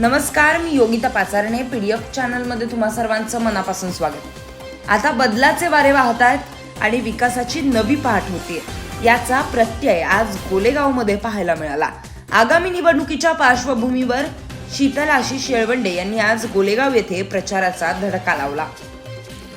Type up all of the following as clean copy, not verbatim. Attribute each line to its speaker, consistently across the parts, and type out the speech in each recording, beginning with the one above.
Speaker 1: नमस्कार, मी योगिता पाचारणे. PDF चॅनलमध्ये तुम्हा सर्वांचं मनापासून स्वागत. आता बदलाचे वारे वाहत आहेत आणि विकासाची नवी पाठ होतीये. याचा प्रत्यय आज गोलेगावमध्ये पाहायला मिळाला. आगामी निवडणुकीच्या पार्श्वभूमीवर शीतल आशिष येळवंडे यांनी आज गोलेगाव येथे प्रचाराचा धडका लावला.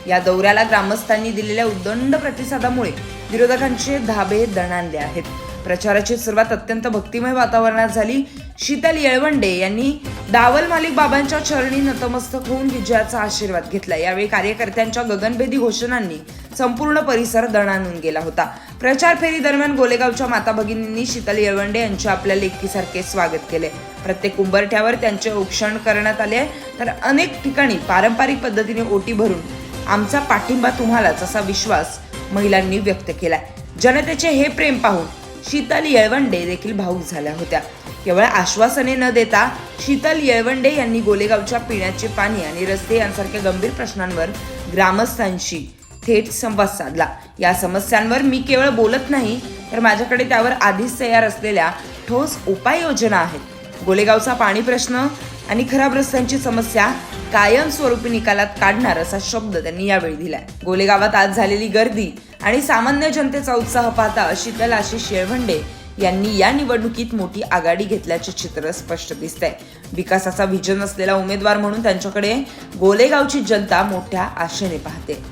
Speaker 1: या दौऱ्याला ग्रामस्थांनी दिलेल्या उदंड प्रतिसादामुळे विरोधकांचे धाबे दणाणले आहेत. प्रचाराची सुरुवात अत्यंत भक्तिमय वातावरणात झाली. शीतल येळवंडे यांनी दावल मालिक बाबांच्या चरणी नतमस्तक होऊन विजयाचा आशीर्वाद घेतला. यावेळी कार्यकर्त्यांच्या गगनभेदी घोषणांनी संपूर्ण परिसर दणाणून गेला होता. प्रचार फेरी दरम्यान गोलेगावच्या माता भगिनींनी शीतल येळवंडे यांचे आपल्या लेकीसारखे स्वागत केले. प्रत्येक उंबरठ्यावर त्यांचे औक्षण करण्यात आले, तर अनेक ठिकाणी पारंपरिक पद्धतीने ओटी भरून आमचा पाठिंबा तुम्हालाच असा विश्वास महिलांनी व्यक्त केलाय. जनतेचे हे प्रेम पाहून शीतल येळवंडे देखील भावूक झाल्या होत्या. केवळ आश्वासने न देता शीतल येळवंडे यांनी गोलेगावच्या पिण्याचे पाणी आणि रस्ते यांसारख्या गंभीर प्रश्नांवर ग्रामस्थांशी थेट संवाद साधला. या समस्यांवर मी केवळ बोलत नाही, तर माझ्याकडे त्यावर आधीच तयार असलेल्या ठोस उपाययोजना आहेत. गोलेगावचा पाणी प्रश्न आणि खराब रस्त्यांची समस्या कायमस्वरूपी निकालात काढणार असा शब्द त्यांनी यावेळी दिलाय. गोलेगावात आज झालेली गर्दी आणि सामान्य जनतेचा उत्साह पाहता शीतल आशिष येळवंडे यांनी या निवडणुकीत मोठी आघाडी घेतल्याचे चित्र स्पष्ट दिसतंय. विकासाचा व्हिजन असलेला उमेदवार म्हणून त्यांच्याकडे गोलेगावची जनता मोठ्या आशेने पाहते.